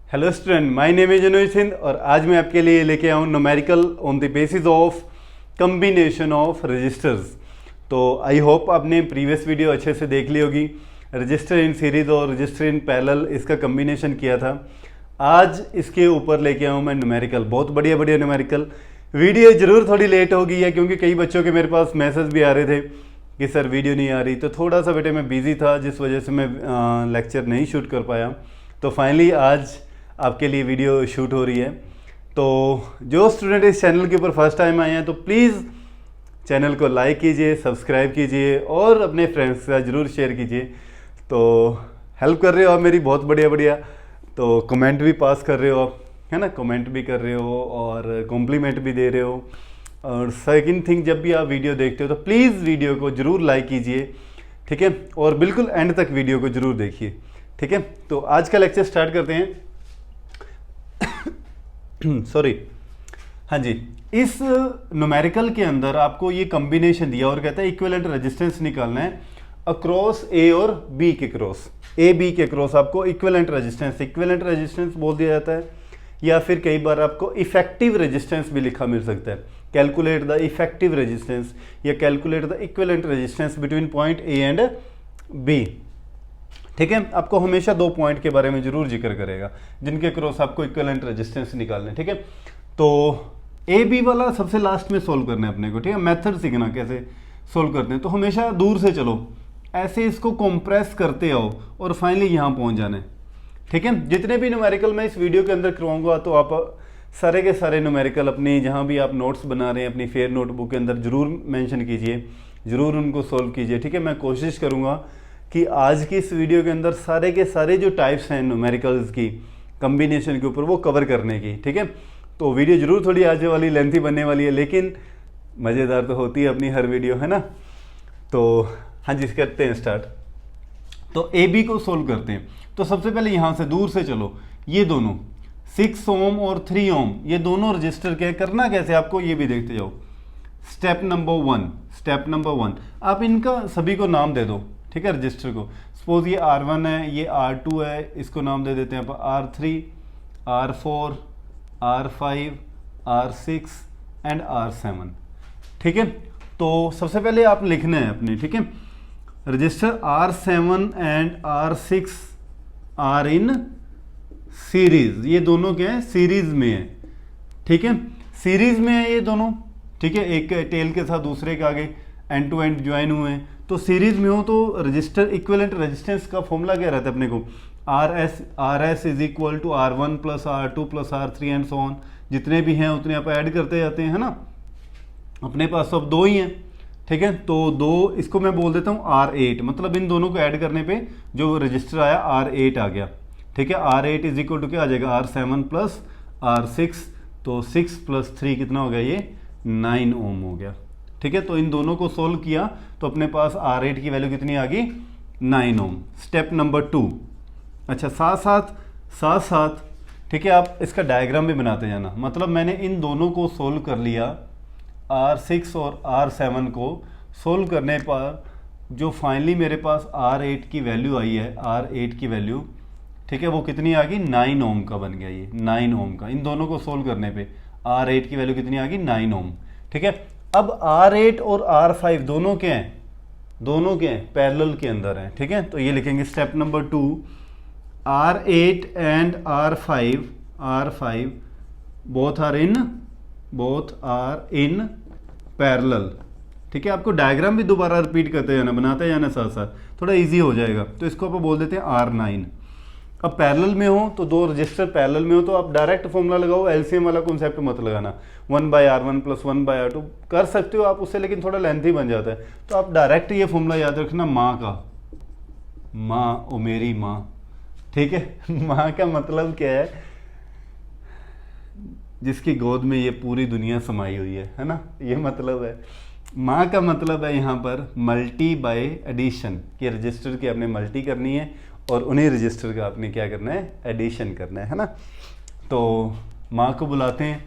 Hello student, my name is Anuj Singh और आज मैं आपके लिए लेके आया हूँ numerical on the basis of combination of registers. तो आई होप आपने प्रीवियस वीडियो अच्छे से देख ली होगी। रजिस्टर इन सीरीज और रजिस्टर इन पैरेलल इसका कम्बिनेशन किया था। आज इसके ऊपर लेके आया हूँ मैं न्यूमेरिकल, बहुत बढ़िया बढ़िया न्यूमेरिकल। वीडियो ज़रूर थोड़ी लेट हो गई है क्योंकि कई बच्चों के मेरे पास मैसेज भी आ रहे थे कि सर वीडियो नहीं आ रही, तो थोड़ा सा बेटे मैं बिज़ी था जिस वजह से मैं लेक्चर नहीं शूट कर पाया। तो फाइनली आज आपके लिए वीडियो शूट हो रही है। तो जो स्टूडेंट इस चैनल के ऊपर फर्स्ट टाइम आए हैं तो प्लीज़ चैनल को लाइक कीजिए, सब्सक्राइब कीजिए और अपने फ्रेंड्स के साथ ज़रूर शेयर कीजिए। तो हेल्प कर रहे हो आप मेरी, बहुत बढ़िया बढ़िया। तो कमेंट भी पास कर रहे हो आप, है ना, कमेंट भी कर रहे हो और कॉम्प्लीमेंट भी दे रहे हो। और सेकंड थिंग, जब भी आप वीडियो देखते हो तो प्लीज़ वीडियो को ज़रूर लाइक कीजिए, ठीक है, और बिल्कुल एंड तक वीडियो को ज़रूर देखिए, ठीक है। तो आज का लेक्चर स्टार्ट करते हैं। सॉरी, हाँ जी, इस न्यूमेरिकल के अंदर आपको ये कॉम्बिनेशन दिया और कहता है इक्विवेलेंट रेजिस्टेंस निकालना है अक्रॉस ए और बी के क्रॉस, ए बी के क्रॉस आपको इक्विवेलेंट रेजिस्टेंस बोल दिया जाता है, या फिर कई बार आपको इफेक्टिव रेजिस्टेंस भी लिखा मिल सकता है। कैलकुलेट द इफेक्टिव रेजिस्टेंस या calculate the equivalent resistance between point A and B, ठीक है। आपको हमेशा दो पॉइंट के बारे में जरूर जिक्र करेगा जिनके क्रॉस आपको इक्विवेलेंट रेजिस्टेंस निकालना है, ठीक है। तो ए बी वाला सबसे लास्ट में सोल्व करना है अपने को, ठीक है। मेथड सीखना कैसे सोल्व करते हैं। तो हमेशा दूर से चलो, ऐसे इसको कंप्रेस करते आओ और फाइनली यहाँ पहुँच जाना है, ठीक है। जितने भी न्यूमेरिकल मैं इस वीडियो के अंदर करवाऊंगा तो आप सारे के सारे न्यूमेरिकल अपनी जहाँ भी आप नोट्स बना रहे हैं अपनी फेयर नोटबुक के अंदर ज़रूर मेंशन कीजिए, ज़रूर उनको सोल्व कीजिए, ठीक है। मैं कोशिश करूँगा कि आज की इस वीडियो के अंदर सारे के सारे जो टाइप्स हैं न्यूमेरिकल्स की कम्बिनेशन के ऊपर वो कवर करने की, ठीक है। तो वीडियो ज़रूर थोड़ी आज वाली लेंथी बनने वाली है, लेकिन मज़ेदार तो होती है अपनी हर वीडियो, है ना। तो हाँ जी, करते हैं स्टार्ट। तो ए बी को सोल्व करते हैं। तो सबसे पहले यहाँ से दूर से चलो, ये दोनों 6 ओम और 3 ओम ये दोनों रजिस्टर के करना कैसे आपको ये भी देखते जाओ। स्टेप नंबर वन आप इनका सभी को नाम दे दो, ठीक है। रजिस्टर को सपोज ये R1 है, ये R2 है, इसको नाम दे देते हैं R3, R4, R5, R6 and R7, ठीक है। तो सबसे पहले आप लिखना है अपने, ठीक है, register R7 and R6 are in series. ये दोनों क्या है, सीरीज में है, ठीक है, सीरीज में है ये दोनों, ठीक है। एक टेल के साथ दूसरे के आगे एंड टू एंड ज्वाइन हुए हैं। तो सीरीज में हो तो रजिस्टर इक्विवेलेंट रेजिस्टेंस का फॉर्मूला क्या रहता है अपने को, R S is equal to R1 plus R2 plus R3 and so on. जितने भी हैं उतने आप ऐड करते जाते हैं, है ना। अपने पास अब दो ही हैं, ठीक है। तो दो, इसको मैं बोल देता हूँ R8, मतलब इन दोनों को ऐड करने पे जो रजिस्टर आया R8 आ गया, ठीक है। R8 इज इक्वल टू क्या आ जाएगा, R7 प्लस R6। तो 6 प्लस 3 कितना हो गया, ये 9 ओम हो गया, ठीक है। तो इन दोनों को सोल्व किया तो अपने पास R8 की वैल्यू कितनी आ गई, 9 ओम। स्टेप नंबर 2, अच्छा साथ साथ ठीक है, आप इसका डायग्राम भी बनाते जाना। मतलब मैंने इन दोनों को सोल्व कर लिया, R6 और R7 को सोल्व करने पर जो फाइनली मेरे पास R8 की वैल्यू आई है, R8 की वैल्यू, ठीक है, वो कितनी आ गई, 9 ओम का बन गया, ये 9 ओम का। इन दोनों को सोल्व करने पे R8 की वैल्यू कितनी आ गई, 9 ओम, ठीक है। अब R8 और R5 दोनों क्या हैं, पैरेलल के अंदर हैं, ठीक है। तो ये लिखेंगे step number 2, R8 and R5 both are in parallel, ठीक है। आपको डायग्राम भी दोबारा रिपीट करते जाना, बनाते जाना साथ साथ, थोड़ा इजी हो जाएगा। तो इसको आप बोल देते हैं R9। अब पैरेलल में हो तो दो रजिस्टर पैरेलल में हो तो आप डायरेक्ट फॉर्मूला लगाओ, एलसीएम वाला कॉन्सेप्ट मत लगाना। 1/R1 प्लस 1/R2 कर सकते हो आप उससे, लेकिन थोड़ा लेंथी बन जाता है। तो आप डायरेक्ट ये फॉर्मूला याद रखना, माँ का, माँ ओ मेरी माँ, ठीक है। माँ का मतलब क्या है, जिसकी गोद में ये पूरी दुनिया समाई हुई है ना, ये मतलब है। माँ का मतलब है यहाँ पर मल्टी बाय एडिशन, कि रजिस्टर की आपने मल्टी करनी है और उन्हीं रजिस्टर का आपने क्या करना है, एडिशन करना है ना। तो माँ को बुलाते हैं,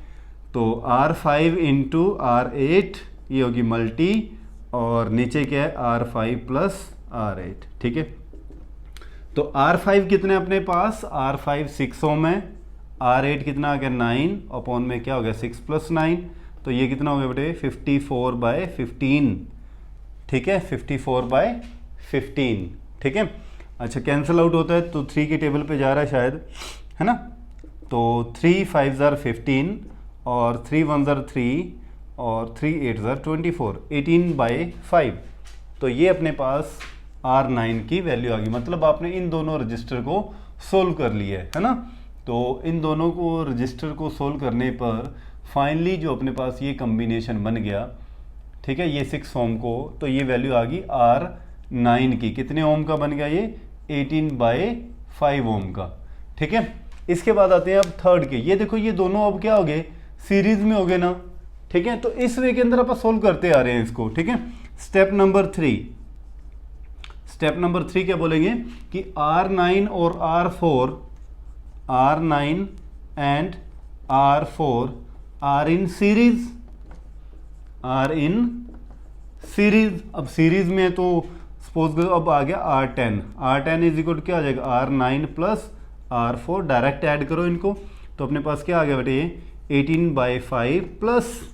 तो R5 इंटू R8 ये होगी मल्टी, और नीचे क्या है R5 प्लस R8, ठीक है। तो R5 कितने अपने पास, R5 6 ओम है, R8 कितना आ गया 9 अपॉन में क्या हो गया 6 + 9, तो ये कितना हो गया बेटे 54/15, ठीक है 54/15, ठीक है। अच्छा कैंसिल आउट होता है तो 3 की टेबल पे जा रहा है शायद, है ना, तो 3 5 ज़ार 15 और 3 1 ज़ार 3 और 3 8 ज़ार 24, 18/5, तो ये अपने पास R9 की वैल्यू आ गई। मतलब आपने इन दोनों रजिस्टर को सोल्व कर लिया है ना। तो इन दोनों को रजिस्टर को सोल्व करने पर फाइनली जो अपने पास ये कम्बिनेशन बन गया, ठीक है, ये 6 ओम को, तो ये वैल्यू आ गई R9 की, कितने ओम का बन गया ये 18/5 ओम का, ठीक है। इसके बाद आते हैं अब थर्ड के, ये देखो ये दोनों अब क्या हो गए सीरीज में हो गए ना, ठीक है। तो इस वे के अंदर आप सोल्व करते आ रहे हैं इसको, ठीक है। स्टेप नंबर 3 क्या बोलेंगे कि R9 और R4, R9 and R4 are in series, अब सीरीज में तो सपोज करो अब आ गया R10 इज इक्वल क्या आ जाएगा R9 + R4, डायरेक्ट ऐड करो इनको, तो अपने पास क्या आ गया बेटे ये 18/5 +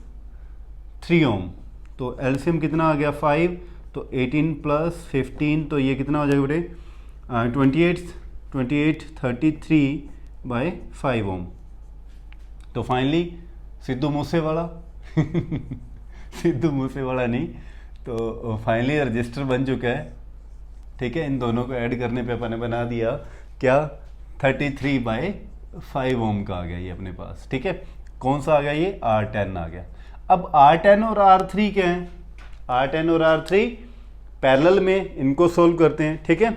3 ओम, तो एलसीएम कितना आ गया 5, तो 18 + 15, तो ये कितना हो जाएगा बेटे 28 33/5 ओम। तो फाइनली सिद्धू मूसेवाला सिद्धू मूसेवाला नहीं, तो फाइनली रजिस्टर बन चुका है, ठीक है। इन दोनों को ऐड करने पे अपन ने बना दिया क्या 33/5 ओम का आ गया ये अपने पास, ठीक है। कौन सा आ गया ये R10 आ गया। अब R10 और R3 क्या हैं, R10 और R3 पैरेलल में, इनको सोल्व करते हैं, ठीक है।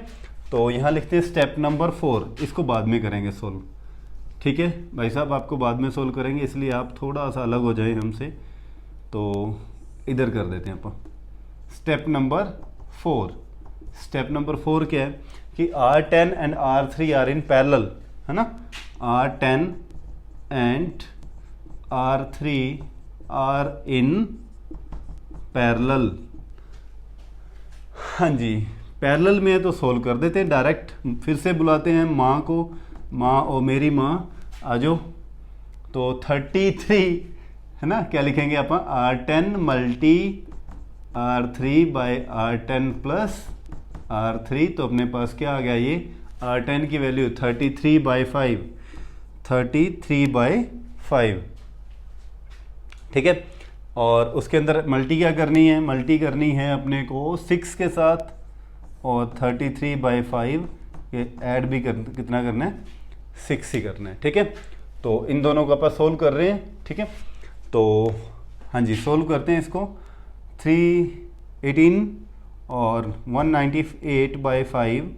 तो यहाँ लिखते हैं स्टेप नंबर 4, इसको बाद में करेंगे सोल्व, ठीक है भाई साहब, आपको बाद में सोल्व करेंगे, इसलिए आप थोड़ा सा अलग हो जाए हमसे, तो इधर कर देते हैं अपन स्टेप नंबर 4। स्टेप नंबर 4 क्या है कि R10 and R3 are in parallel, है ना, R10 and R3 are in parallel, हाँ जी पैरेलल में है तो सोल्व कर देते हैं डायरेक्ट। फिर से बुलाते हैं माँ को, माँ ओ मेरी माँ आ जाओ, तो 33 है ना, क्या लिखेंगे अपन R10 × R3/R10 + R3, तो अपने पास क्या आ गया ये R10 की वैल्यू 33/5, ठीक है। और उसके अंदर मल्टी क्या करनी है, मल्टी करनी है अपने को 6 के साथ, और 33/5 ये ऐड भी कितना करना है 6 ही करना है, ठीक है। तो इन दोनों को अपन सोल्व कर रहे हैं, ठीक है। तो हाँ जी सोल्व करते हैं इसको, 318 और 198/5,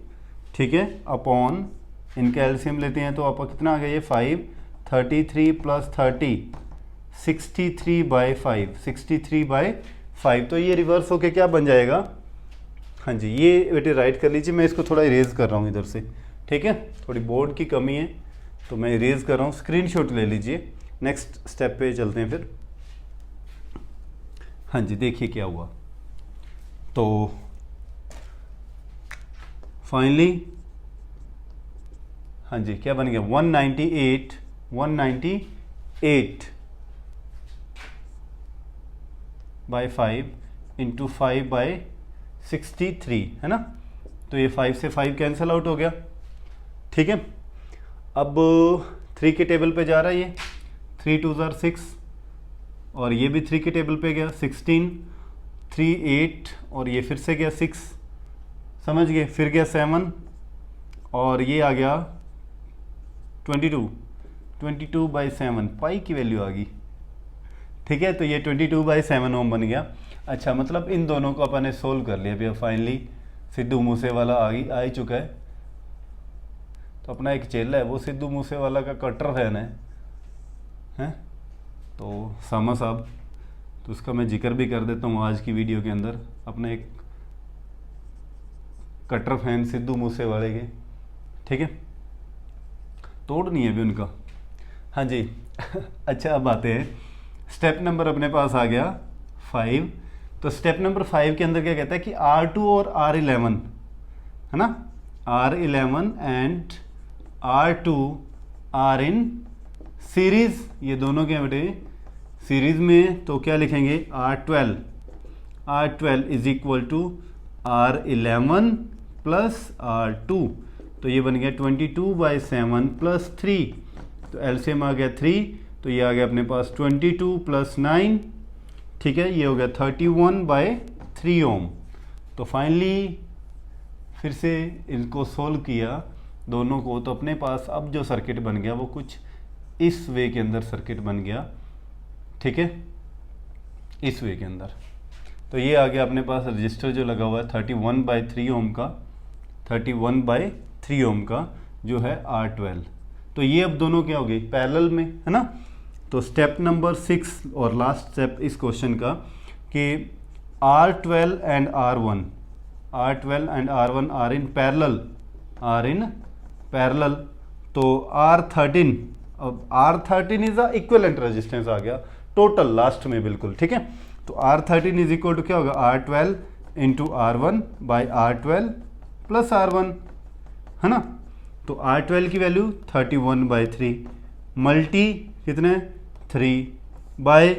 ठीक है, अपॉन इनका एलसीएम लेते हैं, तो आपका कितना आ गया ये 5, 33 + 30 63/5, तो ये रिवर्स होके क्या बन जाएगा, हाँ जी ये बेटे राइट कर लीजिए, मैं इसको थोड़ा इरेज कर रहा हूँ इधर से, ठीक है, थोड़ी बोर्ड की कमी है तो मैं इरेज कर रहा हूँ, स्क्रीनशॉट ले लीजिए। नेक्स्ट स्टेप पे चलते हैं फिर। हाँ जी देखिए क्या हुआ, तो फाइनली हाँ जी क्या बन गया 198/5 × 5/63 है ना, तो ये 5 से 5 कैंसिल आउट हो गया, ठीक है। अब 3 के टेबल पे जा रहा है ये, 3 2 ज़ार 6, और ये भी 3 के टेबल पे गया 16, 3 8, और ये फिर से गया 6, समझ गए, फिर गया 7, और ये आ गया 22/7, पाई की वैल्यू आ गई, ठीक है। तो ये 22/7 ओम बन गया। अच्छा मतलब इन दोनों को अपन ने सोल्व कर लिया भैया, फाइनली सिद्धू मूसेवाला आ ही चुका है। तो अपना एक चेला है वो सिद्धू मूसेवाला का कट्टर फैन है, तो सामा साहब, तो उसका मैं जिक्र भी कर देता हूँ आज की वीडियो के अंदर, अपना एक कट्टर फैन सिद्धू मूसेवाले के, ठीक है, तोड़ नहीं है अभी उनका, हाँ जी अच्छा अब आते हैं स्टेप नंबर अपने पास आ गया 5। तो स्टेप नंबर 5 के अंदर क्या कहता है कि R2 और R11 है ना, R11 and R2 are in series, ये दोनों क्या बेटे सीरीज में, तो क्या लिखेंगे R12 is equal to R11 plus R2, तो ये बन गया 22/7 प्लस 3, तो एलसीएम आ गया 3, तो ये आ गया अपने पास 22 प्लस 9, ठीक है, ये हो गया 31/3 ओम। तो फाइनली फिर से इनको सोल्व किया दोनों को, तो अपने पास अब जो सर्किट बन गया वो कुछ इस वे के अंदर सर्किट बन गया, ठीक है, इस वे के अंदर। तो ये आ गया अपने पास रजिस्टर जो लगा हुआ है 31/3 ओम का, 31/3 ओम का जो है R12। तो ये अब दोनों क्या हो गई पैरेलल में, है ना। तो स्टेप नंबर 6 और लास्ट स्टेप इस क्वेश्चन का कि R12 and R1 are in parallel, तो R13, अब R13 is a equivalent resistance आ गया टोटल लास्ट में बिल्कुल, ठीक है। तो R13 इज इक्वल टू क्या होगा R12 into R1 by R12 plus R1, है ना। तो R12 की वैल्यू 31/3 मल्टी कितने 3 बाय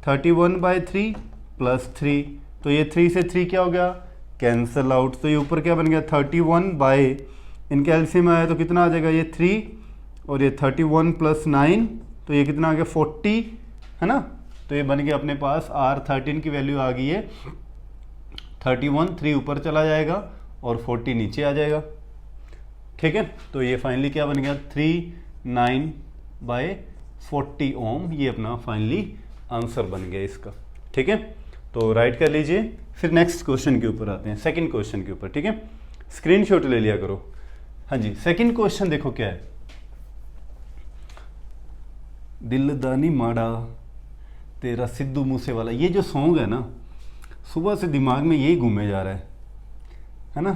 31/3 प्लस 3, तो ये 3 से 3 क्या हो गया कैंसल आउट, तो ये ऊपर क्या बन गया 31 बाय, इनके एलसीएम आया तो कितना आ जाएगा ये 3 और ये 31 प्लस 9, तो ये कितना आ गया 40, है ना। तो ये बन गया अपने पास R13 की वैल्यू आ गई है 31, 3 ऊपर चला जाएगा और 40 नीचे आ जाएगा, ठीक है। तो ये फाइनली क्या बन गया 39/40 ओम, ये अपना फाइनली आंसर बन गया इसका, ठीक है। तो राइट कर लीजिए। फिर नेक्स्ट क्वेश्चन के ऊपर आते हैं, सेकंड क्वेश्चन के ऊपर, ठीक है। स्क्रीनशॉट ले लिया करो। हाँ जी, सेकंड क्वेश्चन देखो क्या है, दिल दानी माड़ा तेरा सिद्धू मूसेवाला, ये जो सॉन्ग है ना सुबह से दिमाग में यही घूमे जा रहा है ना।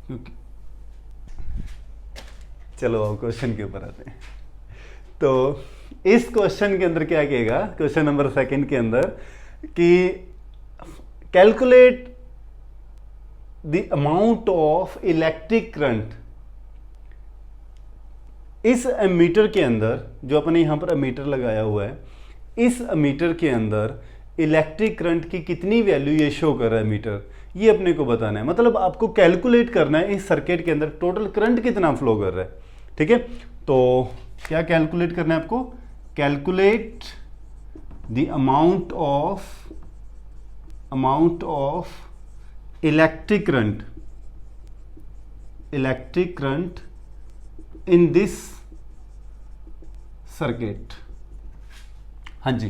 क्योंकि चलो अब क्वेश्चन के ऊपर आते हैं। तो इस क्वेश्चन के अंदर क्या कहेगा, क्वेश्चन नंबर 2 के अंदर कि calculate the amount of electric current, इस एमीटर के अंदर जो अपने यहां पर एमीटर लगाया हुआ है, इस एमीटर के अंदर इलेक्ट्रिक करंट की कितनी वैल्यू ये शो कर रहा है मीटर, ये अपने को बताना है। मतलब आपको कैलकुलेट करना है इस सर्किट के अंदर टोटल करंट कितना फ्लो कर रहा है, ठीक है। तो क्या कैलकुलेट करना है आपको, calculate the amount of electric current in this circuit. हाँ जी,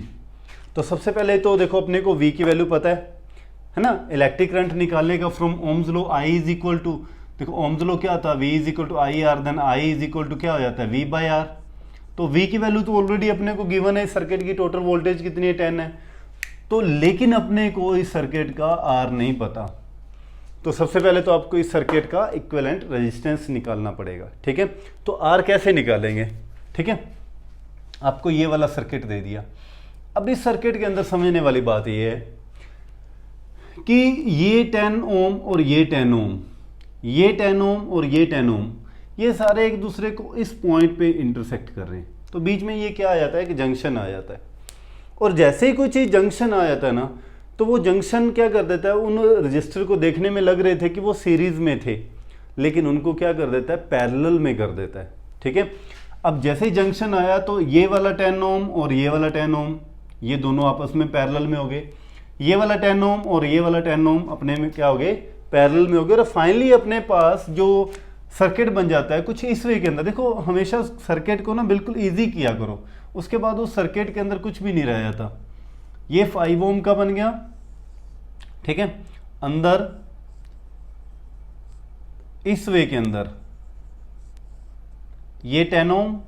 तो सबसे पहले तो देखो अपने को V की वैल्यू पता है ना, इलेक्ट्रिक करंट निकालने का from Ohm's law I is equal to, देखो ओम्स लॉ क्या था V is equal to I R, then I is equal to क्या हो जाता है V/R। तो V की वैल्यू तो ऑलरेडी अपने को गिवन है, सर्किट की टोटल वोल्टेज कितनी है 10 है, तो लेकिन अपने को इस सर्किट का R नहीं पता। तो सबसे पहले तो आपको इस सर्किट का इक्विवेलेंट रेजिस्टेंस निकालना पड़ेगा, ठीक है। तो R कैसे निकालेंगे, ठीक है। आपको ये वाला सर्किट दे दिया। अब इस सर्किट के अंदर समझने वाली बात ये है कि ये 10 ओम और ये 10 ओम, ये 10 ओम और ये 10 ओम, ये सारे एक दूसरे को इस पॉइंट पे इंटरसेक्ट कर रहे हैं। तो बीच में ये क्या आ जाता है कि जंक्शन आ जाता है, और जैसे ही कोई चीज़ जंक्शन आ जाता है ना, तो वो जंक्शन क्या कर देता है, उन रजिस्टर को देखने में लग रहे थे कि वो सीरीज में थे, लेकिन उनको क्या कर देता है पैरेलल में कर देता है, ठीक है। अब जैसे ही जंक्शन आया तो ये वाला 10 ओम और ये वाला 10 ओम, ये दोनों आपस में पैरेलल में हो गए, ये वाला 10 ओम और ये वाला 10 ओम अपने में क्या हो गए पैरेलल में हो गए, और फाइनली अपने पास जो सर्किट बन जाता है कुछ इस वे के अंदर। देखो हमेशा सर्किट को ना बिल्कुल इजी किया करो, उसके बाद उस सर्किट के अंदर कुछ भी नहीं रह जाता। ये 5 ओम का बन गया, ठीक है, अंदर इस वे के अंदर ये 10 ओम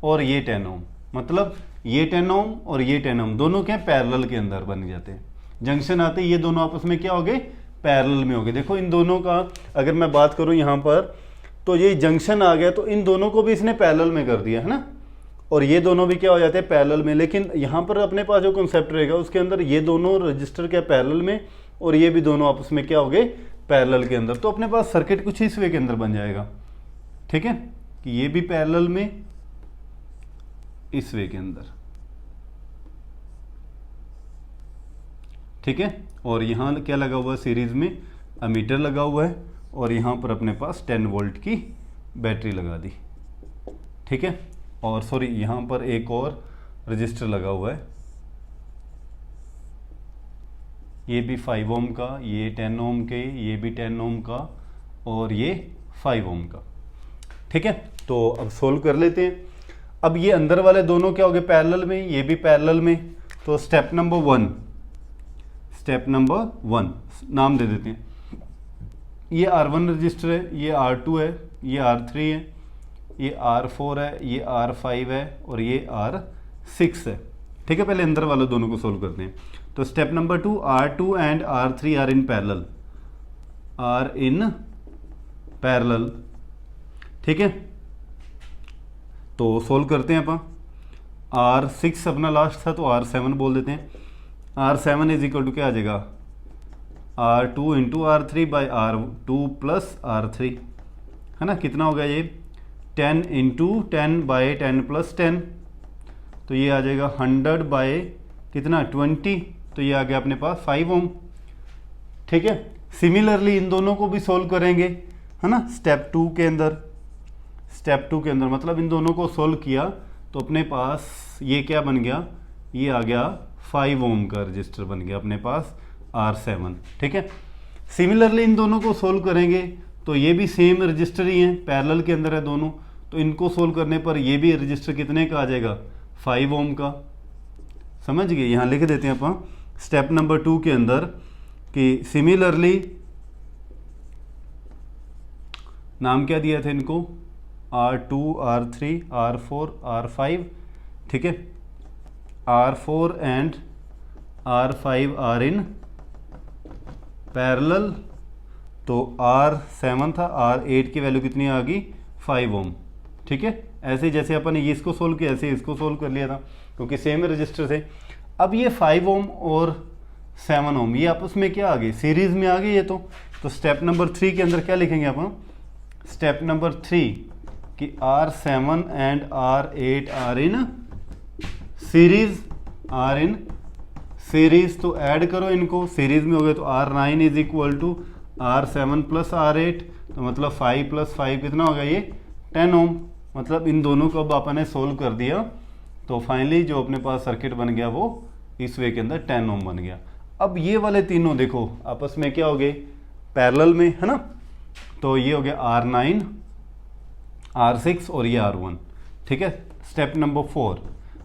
और ये 10 ओम, मतलब ये 10 ओम और ये 10 ओम दोनों क्या पैरेलल के अंदर बन जाते हैं। जंक्शन आते ये दोनों आपस में क्या हो गए पैरेलल में हो गए। देखो इन दोनों का अगर मैं बात करूं यहाँ पर, तो ये जंक्शन आ गया तो इन दोनों को भी इसने पैरेलल में कर दिया, है ना, और ये दोनों भी क्या हो जाते हैं पैरेलल में। लेकिन यहाँ पर अपने पास जो कॉन्सेप्ट रहेगा उसके अंदर ये दोनों रजिस्टर क्या पैरेलल में, और ये भी दोनों आपस में क्या हो गए पैरेलल के अंदर, तो अपने पास सर्किट कुछ इस वे के अंदर बन जाएगा, ठीक है, कि ये भी पैरेलल में इस वे के अंदर, ठीक है। और यहाँ क्या लगा हुआ है सीरीज में, अमीटर लगा हुआ है, और यहाँ पर अपने पास 10 वोल्ट की बैटरी लगा दी, ठीक है। और सॉरी, यहाँ पर एक और रजिस्टर लगा हुआ है, ये भी 5 ओम का, ये 10 ओम के, ये भी 10 ओम का, और ये 5 ओम का, ठीक है। तो अब सोल्व कर लेते हैं। अब ये अंदर वाले दोनों क्या हो गए पैरेलल में, ये भी पैरेलल में, तो स्टेप नंबर 1 नाम दे देते हैं। ये R1 रजिस्टर है, ये R2 है, ये R3 है, ये R4 है, ये R5 है, और ये R6 है, ठीक है। पहले अंदर वाले दोनों को सोल्व करते हैं। तो step number 2, R2 and R3 are in parallel, ठीक है। तो सोल्व करते हैं अपन। R6 अपना लास्ट था, तो R7 बोल देते हैं। R7 इज इक्वल टू क्या आ जाएगा, R2 into R3 by R2 plus R3, है ना। कितना होगा ये, 10 इंटू 10 बाई 10 प्लस 10, तो ये आ जाएगा 100 बाई कितना 20, तो ये आ गया अपने पास 5 ओम, ठीक है। सिमिलरली इन दोनों को भी सोल्व करेंगे, है ना। स्टेप 2 के अंदर मतलब इन दोनों को सोल्व किया तो अपने पास ये क्या बन गया, ये आ गया 5 ओम का रजिस्टर बन गया अपने पास R7, ठीक है। सिमिलरली इन दोनों को सोल्व करेंगे तो ये भी सेम रजिस्टर ही हैं, पैरेलल के अंदर है दोनों, तो इनको सोल्व करने पर ये भी रजिस्टर कितने का आ जाएगा, 5 ओम का। समझ गए, यहाँ लिख देते हैं अपन स्टेप नंबर 2 के अंदर कि सिमिलरली, नाम क्या दिया था इनको, R2, R3, R4, R5, ठीक है। R4 and R5 are in parallel, तो R7 था, R8 की वैल्यू कितनी आ गई, 5 ओम, ठीक है। ऐसे जैसे अपन ने ये इसको सोल्व किया, ऐसे इसको सोल्व कर लिया था क्योंकि सेम रजिस्टर थे। अब ये 5 ओम और 7 ओम ये आपस में क्या आ गए, सीरीज में आ गए ये तो स्टेप नंबर 3 के अंदर क्या लिखेंगे अपन, स्टेप नंबर 3 कि R7 and R8 are in series, तो ऐड करो इनको, सीरीज में हो गए तो R9 is equal to R7 plus R8, तो मतलब 5 प्लस 5 कितना होगा, ये 10 ओम। मतलब इन दोनों को अब आपने सोल्व कर दिया तो फाइनली जो अपने पास सर्किट बन गया वो इस वे के अंदर 10 ओम बन गया। अब ये वाले तीनों देखो आपस में क्या हो गए, पैरेलल में, है ना। तो ये हो गया R9, R6 और ये R1, ठीक है। स्टेप नंबर 4,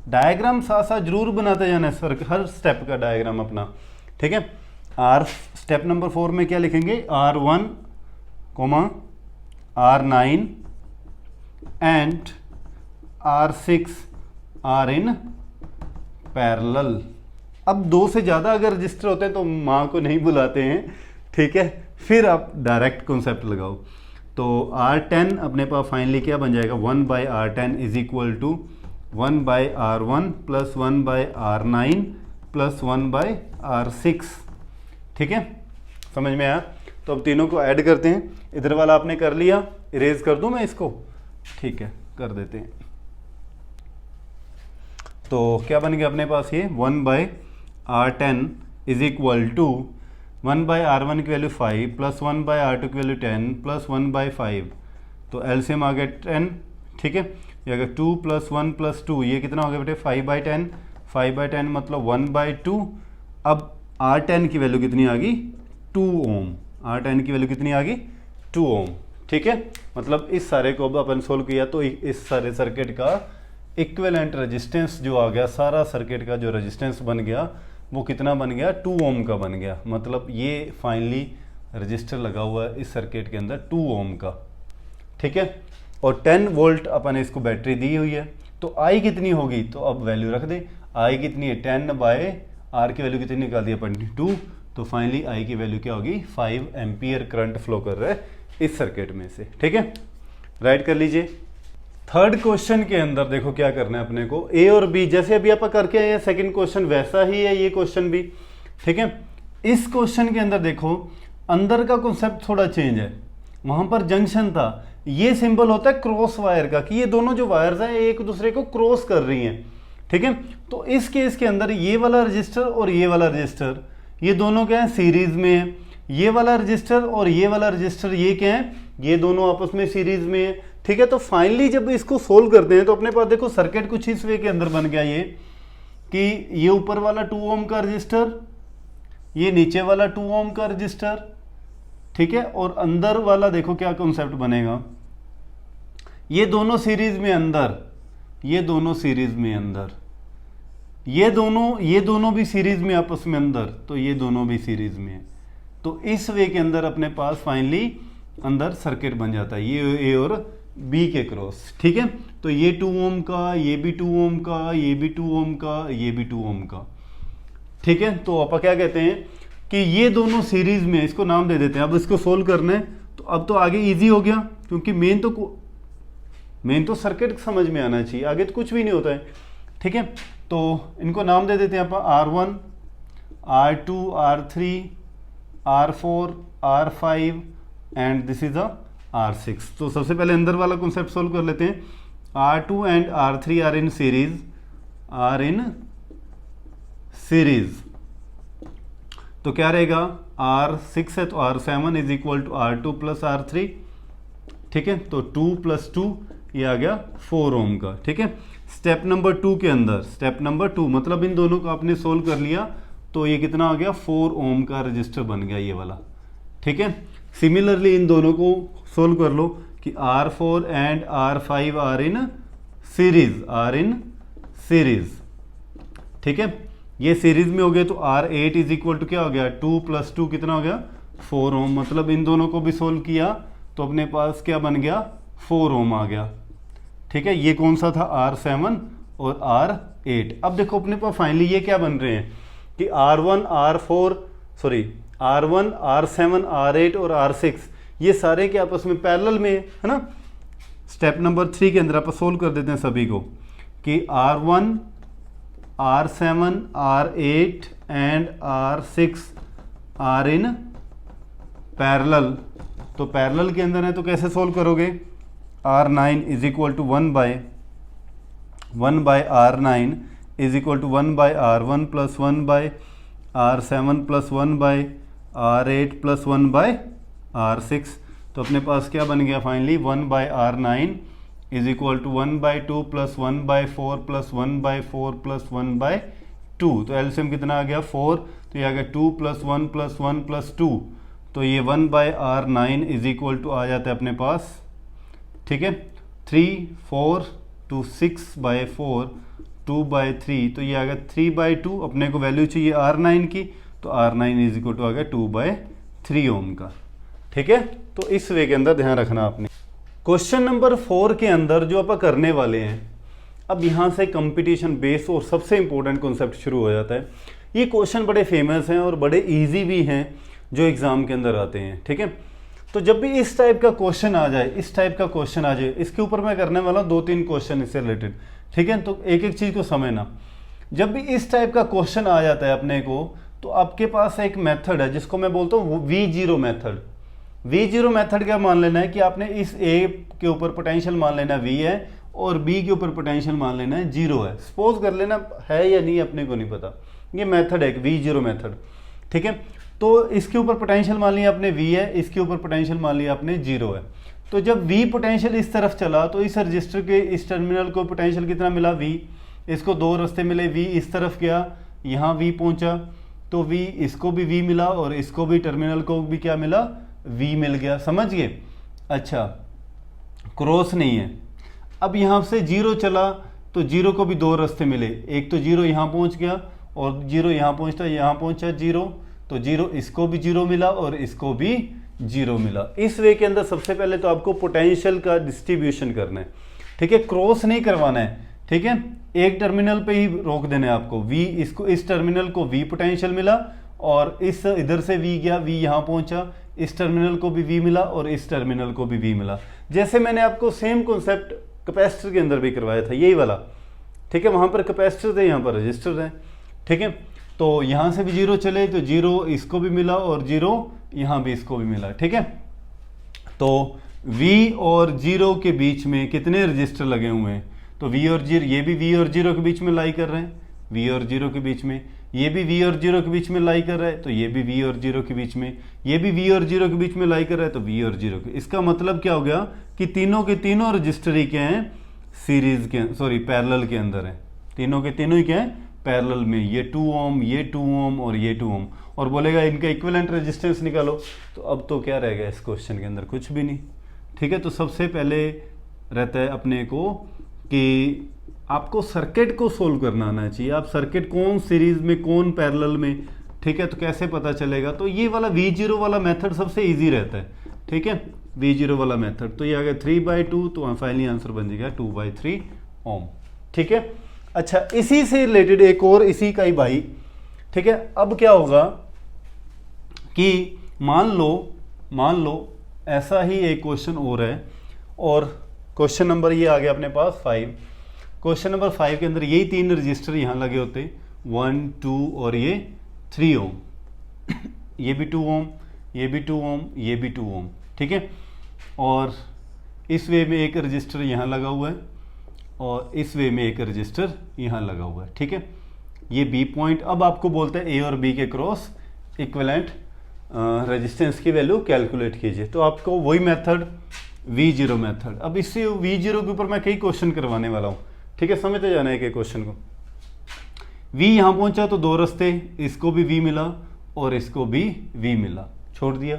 डायग्राम साथ साथ जरूर बनाते जाना है हर स्टेप का डायग्राम अपना, ठीक है। स्टेप नंबर 4 में क्या लिखेंगे, R1, R9 and R6 are in parallel. अब 2 से ज़्यादा अगर रजिस्टर होते हैं तो माँ को नहीं बुलाते हैं, ठीक है। फिर आप डायरेक्ट कॉन्सेप्ट लगाओ। तो R10 अपने पास फाइनली क्या बन जाएगा, 1 by R10 is equal to 1 by R1 plus 1 by R9 plus 1 by R6, ठीक है। समझ में आया। तो अब तीनों को ऐड करते हैं। इधर वाला आपने कर लिया, इरेज कर दूं मैं इसको, ठीक है, कर देते हैं। तो क्या बन गया अपने पास, ये 1 by R10 is equal to 1 by R1 की वैल्यू 5 प्लस 1 बाई R2 की वैल्यू 10 प्लस 1 बाई 5, तो एलसीएम आ गया 10, ठीक है। ये अगर 2 प्लस 1 प्लस 2, ये कितना हो गया बेटे, 5 बाई 10, 5 बाई 10 मतलब 1 बाई 2। अब R10 की वैल्यू कितनी आ गई, 2 ओम। R10 की वैल्यू कितनी आ गई, 2 ओम, ठीक है। मतलब इस सारे को अब अपन सोल्व किया तो इस सारे सर्किट का इक्विवेलेंट रेजिस्टेंस जो आ गया, सारा सर्किट का जो रेजिस्टेंस बन गया वो कितना बन गया, 2 ओम का बन गया। मतलब ये फाइनली रजिस्टर लगा हुआ है इस सर्किट के अंदर 2 ओम का, ठीक है। और 10 वोल्ट अपन ने इसको बैटरी दी हुई है, तो आई कितनी होगी, तो अब वैल्यू रख दे। आई कितनी है, 10 बाय आर की वैल्यू कितनी निकाल दी अपन, 2, तो फाइनली आई की वैल्यू क्या होगी, 5 एम्पियर करंट फ्लो कर रहा है इस सर्किट में से, ठीक है। राइट कर लीजिए। थर्ड क्वेश्चन के अंदर देखो क्या करना है अपने को, ए और बी जैसे अभी आप करके आए हैं, सेकंड क्वेश्चन वैसा ही है ये क्वेश्चन भी, ठीक है। इस क्वेश्चन के अंदर देखो अंदर का कॉन्सेप्ट थोड़ा चेंज है, वहां पर जंक्शन था, ये सिंबल होता है क्रॉस वायर का कि ये दोनों जो वायर्स हैं एक दूसरे को क्रॉस कर रही हैं, ठीक है। तो इस केस के अंदर ये वाला रजिस्टर और ये वाला रजिस्टर ये दोनों क्या है, सीरीज में है। ये वाला रजिस्टर और ये वाला रजिस्टर ये क्या है, ये दोनों आपस में सीरीज में है, ठीक है। तो फाइनली जब इसको सोल्व करते हैं तो अपने पास देखो सर्किट कुछ इस वे के अंदर बन गया ये कि ये ऊपर वाला 2 ओम का रजिस्टर, ये नीचे वाला 2 ओम का रजिस्टर, ठीक है। और अंदर वाला देखो क्या कॉन्सेप्ट बनेगा, ये दोनों सीरीज में अंदर, ये दोनों सीरीज में अंदर, ये दोनों भी सीरीज में आपस में अंदर, तो ये दोनों भी सीरीज में है। तो इस वे के अंदर अपने पास फाइनली अंदर सर्किट बन जाता है, ये ए और बी के क्रॉस, ठीक है। तो ये 2 ओम का, ये भी 2 ओम का, ये भी 2 ओम का, ये भी 2 ओम का, ठीक है। तो आप क्या कहते हैं कि ये दोनों सीरीज में, इसको नाम दे देते हैं। अब इसको सोल्व करना है तो अब तो आगे इजी हो गया, क्योंकि मेन तो सर्किट समझ में आना चाहिए, आगे तो कुछ भी नहीं होता है, ठीक है। तो इनको नाम दे देते हैं आप R1, R2, R3, R4, R5 and this is R6। तो सबसे पहले अंदर वाला कॉन्सेप्ट सोल्व कर लेते हैं। R2 and R3 are in series, तो क्या रहेगा, R6 है तो R7 is equal to R2 plus R3, ठीक है। तो 2 + 2 ये आ गया 4 ओम का, ठीक है। स्टेप नंबर 2 के अंदर, स्टेप नंबर 2 मतलब इन दोनों को आपने सोल्व कर लिया तो ये कितना आ गया, 4 ओम का रजिस्टर बन गया ये वाला, ठीक है। सिमिलरली इन दोनों को सोल्व कर लो कि R4 and R5 are in series, ठीक है। ये सीरीज में हो गए तो R8 इज इक्वल टू क्या हो गया, 2 + 2 कितना हो गया, 4 ओम। मतलब इन दोनों को भी सोल्व किया तो अपने पास क्या बन गया, 4 ओम आ गया, ठीक है। ये कौन सा था, R7 और R8। अब देखो अपने पास फाइनली ये क्या बन रहे हैं कि R1, R7, R8 और R6 ये सारे के आपस में पैरेलल में है ना। स्टेप नंबर 3 के अंदर आप सोल्व कर देते हैं सभी को कि R1, R7, R8 and R6 are in parallel. तो पैरेलल के अंदर है तो कैसे सोल्व करोगे, R9 is equal to 1/R9 is equal to 1/R1 plus 1/R7 plus 1/R8 plus 1/R6। तो अपने पास क्या बन गया finally, 1/R9 is equal to 1/2 plus 1/4 plus 1/4 plus 1/2। तो एलसीएम कितना आ गया, 4। तो ये आ गया 2 + 1 + 1 + 2। तो ये 1/R9 इज इक्वल टू आ जाता है अपने पास, ठीक है, 3, 4 to 6/4 2/3। तो ये आ गया 3/2। अपने को वैल्यू चाहिए R9 की, तो R9 इज इक्वल टू आ गया 2/3 ओम का, ठीक है। तो इस वे के अंदर ध्यान रखना आपने। क्वेश्चन नंबर 4 के अंदर जो आप करने वाले हैं, अब यहाँ से कंपटीशन बेस और सबसे इंपॉर्टेंट कॉन्सेप्ट शुरू हो जाता है। ये क्वेश्चन बड़े फेमस हैं और बड़े इजी भी हैं जो एग्जाम के अंदर आते हैं, ठीक है। तो जब भी इस टाइप का क्वेश्चन आ जाए, इसके ऊपर मैं करने वाला हूँ 2-3 क्वेश्चन इससे रिलेटेड, ठीक है। तो एक एक चीज़ को समझना। जब भी इस टाइप का क्वेश्चन आ जाता है अपने को, तो आपके पास एक मेथड है जिसको मैं बोलता हूँ V0 मेथड। V0 मेथड क्या मान लेना है कि आपने इस A के ऊपर पोटेंशियल मान लेना V है और B के ऊपर पोटेंशियल मान लेना है 0 है। सपोज कर लेना है या नहीं अपने को नहीं पता, ये मेथड है V0 मेथड, ठीक है। तो इसके ऊपर पोटेंशियल मान लिया आपने V है, इसके ऊपर पोटेंशियल मान लिया आपने 0 है। तो जब V पोटेंशियल इस तरफ चला तो इस रजिस्टर के इस टर्मिनल को पोटेंशियल कितना मिला, V। इसको 2 रास्ते मिले, V इस तरफ गया, यहाँ V पहुँचा, तो V इसको भी V मिला और इसको भी टर्मिनल को भी क्या मिला, V मिल गया। समझ गए। अच्छा, क्रॉस नहीं है। अब यहाँ से 0 चला तो 0 को भी 2 रास्ते मिले, एक तो 0 यहाँ पहुँच गया और 0 यहाँ पहुँचता, यहाँ पहुँचा 0, तो 0 इसको भी 0 मिला और इसको भी 0 मिला। इस वे के अंदर सबसे पहले तो आपको पोटेंशियल का डिस्ट्रीब्यूशन करना है, ठीक है, क्रॉस नहीं करवाना है, ठीक है। एक टर्मिनल पे ही रोक देना है आपको। V इसको, इस टर्मिनल को V पोटेंशियल मिला और इस इधर से V गया, V यहाँ पहुँचा, इस टर्मिनल को भी V मिला और इस टर्मिनल को भी V मिला। जैसे मैंने आपको सेम कॉन्सेप्ट कैपेसिटर के अंदर भी करवाया था, यही वाला, ठीक है। वहाँ पर कैपेसिटर थे, यहाँ पर रजिस्टर है, ठीक है। तो यहाँ से भी 0 चले तो 0 इसको भी मिला और 0 यहाँ भी इसको भी मिला, ठीक है। तो V और 0 के बीच में कितने रजिस्टर लगे हुए हैं, तो V और 0, ये भी V और 0 के बीच में लाई कर रहे हैं, V और 0 के बीच में, ये भी V और 0 के बीच में लाई कर रहा है, तो ये भी V और 0 के बीच में, ये भी V और 0 के बीच में लाई कर रहा है, तो V और 0 के। इसका मतलब क्या हो गया कि तीनों के तीनों रजिस्टर ही क्या हैं, सीरीज के, सॉरी पैरेलल के अंदर है, तीनों के तीनों ही क्या है, पैरेलल में, ये 2 ओम, ये 2 ओम और ये 2 ओम। और बोलेगा इनका इक्विवेलेंट रेजिस्टेंस निकालो, तो अब तो क्या रहेगा इस क्वेश्चन के अंदर, कुछ भी नहीं, ठीक है। तो सबसे पहले रहता है अपने को कि आपको सर्किट को सोल्व करना आना चाहिए, आप सर्किट कौन सीरीज में कौन पैरेलल में, ठीक है। तो कैसे पता चलेगा, तो ये वाला V0 वाला मेथड सबसे इजी रहता है, ठीक है, V0 वाला मेथड। तो ये आ गया 3/2, तो फाइनली आंसर बन जाएगा 2/3 ओम, ठीक है। अच्छा, इसी से रिलेटेड एक और इसी का ही भाई, ठीक है। अब क्या होगा कि मान लो ऐसा ही एक क्वेश्चन और है, और क्वेश्चन नंबर ये आ गया अपने पास 5। क्वेश्चन नंबर 5 के अंदर यही 3 रजिस्टर यहाँ लगे होते, 1, 2 और ये 3 ओम, ये भी 2 ओम, ये भी 2 ओम, ये भी 2 ओम, ठीक है। और इस वे में एक रजिस्टर यहाँ लगा हुआ है, और इस वे में एक रजिस्टर यहाँ लगा हुआ है, ठीक है। ये बी पॉइंट, अब आपको बोलते हैं ए और बी के क्रॉस इक्विवेलेंट रेजिस्टेंस की वैल्यू कैलकुलेट कीजिए। तो आपको वही मेथड V0 मेथड, अब इससे V0 के ऊपर मैं कई क्वेश्चन करवाने वाला हूँ, ठीक है, समझते जाना है कि क्वेश्चन को। V यहाँ पहुँचा तो 2 रास्ते, इसको भी V मिला और इसको भी V मिला, छोड़ दिया,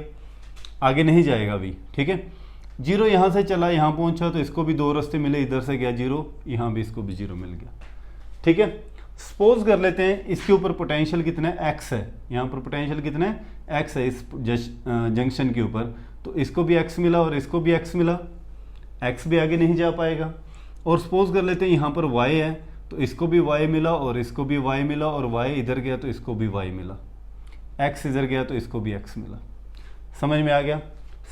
आगे नहीं जाएगा V, ठीक है। 0 यहाँ से चला, यहाँ पहुँचा तो इसको भी 2 रास्ते मिले, इधर से गया 0, यहाँ भी इसको भी 0 मिल गया, ठीक है। सपोज कर लेते हैं इसके ऊपर पोटेंशियल कितना है, x है, यहाँ पर पोटेंशियल कितना है, x है इस जंक्शन के ऊपर, तो इसको भी x मिला और इसको भी x मिला, x भी आगे नहीं जा पाएगा। और सपोज कर लेते हैं यहाँ पर y है, तो इसको भी y मिला और इसको भी y मिला, और y इधर गया तो इसको भी y मिला, x इधर गया तो इसको भी x मिला। समझ में आ गया,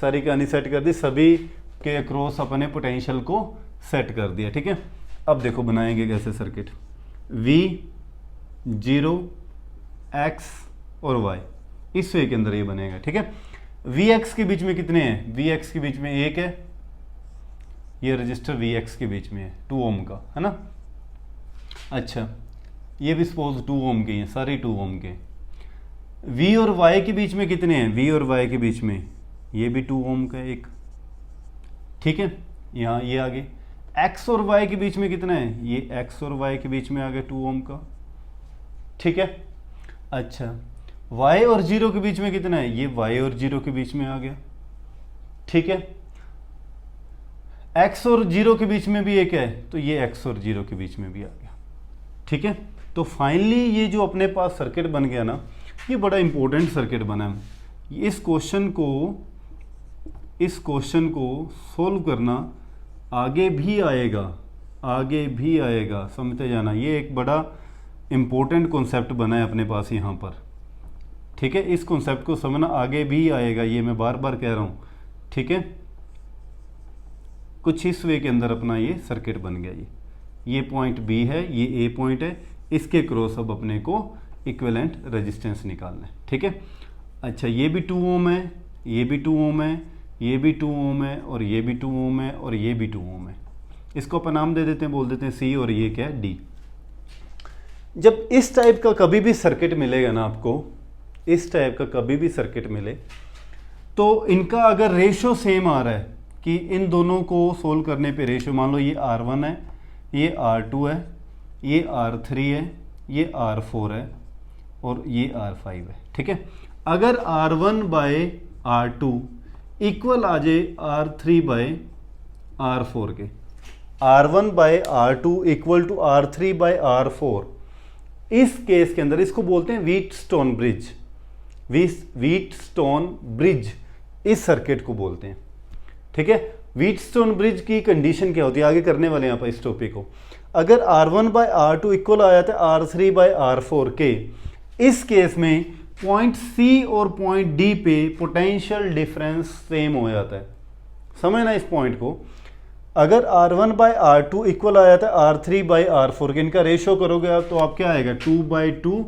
सारी कहानी सेट कर दी, सभी के अक्रॉस अपने पोटेंशियल को सेट कर दिया, ठीक है। अब देखो बनाएंगे कैसे सर्किट, V0 x और y, इस वे के अंदर ये बनेगा, ठीक है। Vx के बीच में कितने हैं, Vx के बीच में 1 है, ये रजिस्टर Vx के बीच में है 2 ओम का, है ना। अच्छा, ये भी सपोज 2 ओम के हैं, सारे 2 ओम के। V और y के बीच में कितने हैं, V और y के बीच में ये भी 2 ओम का एक, ठीक है। यहाँ ये आगे x और y के बीच में कितना है, ये x और y के बीच में आ गया 2 ओम का, ठीक है। अच्छा, y और 0 के बीच में कितना है, ये y और 0 के बीच में आ गया, ठीक है। x और 0 के बीच में भी एक है, तो ये x और 0 के बीच में भी आ गया, ठीक है। तो फाइनली ये जो अपने पास सर्किट बन गया ना, ये बड़ा इंपॉर्टेंट सर्किट बना है। इस क्वेश्चन को सोल्व करना आगे भी आएगा, समझते जाना, ये एक बड़ा इंपॉर्टेंट कॉन्सेप्ट बना है अपने पास यहाँ पर, ठीक है। इस कॉन्सेप्ट को समझना आगे भी आएगा, ये मैं बार बार कह रहा हूँ, ठीक है। कुछ इस वे के अंदर अपना ये सर्किट बन गया, ये पॉइंट B है, ये A पॉइंट है, इसके क्रॉस अब अपने को इक्विवेलेंट रेजिस्टेंस निकालना है, ठीक है। अच्छा, ये भी 2 ओम है, ये भी 2 ओम है, ये भी 2 ओम है, और ये भी 2 ओम है, और ये भी 2 ओम है। इसको अपन नाम दे देते हैं, बोल देते हैं C, और ये क्या है D। जब इस टाइप का कभी भी सर्किट मिलेगा ना आपको, इस टाइप का कभी भी सर्किट मिले, तो इनका अगर रेशो सेम आ रहा है कि इन दोनों को सोल्व करने पे रेशो, मान लो ये R1 है, ये R2 है, ये R3 है, ये R4 है, और ये R5 है, ठीक है। अगर R1/R2 इक्वल आ जाए R3/R4 के, R1/R2 इक्वल टू R3/R4, इस केस के अंदर इसको बोलते हैं व्हीटस्टोन ब्रिज, व्हीटस्टोन ब्रिज इस सर्किट को बोलते हैं, ठीक है। व्हीटस्टोन ब्रिज की कंडीशन क्या होती है, आगे करने वाले हैं आप इस टॉपिक को। अगर R1/R2 इक्वल आ जाता है R3/R4 के, इस केस में पॉइंट C और पॉइंट D पे पोटेंशियल डिफरेंस सेम हो जाता है, समझना इस पॉइंट को। अगर R1/R2 इक्वल आ जाता है R3/R4 के, इनका रेशो करोगे आप तो आप क्या आएगा, 2/2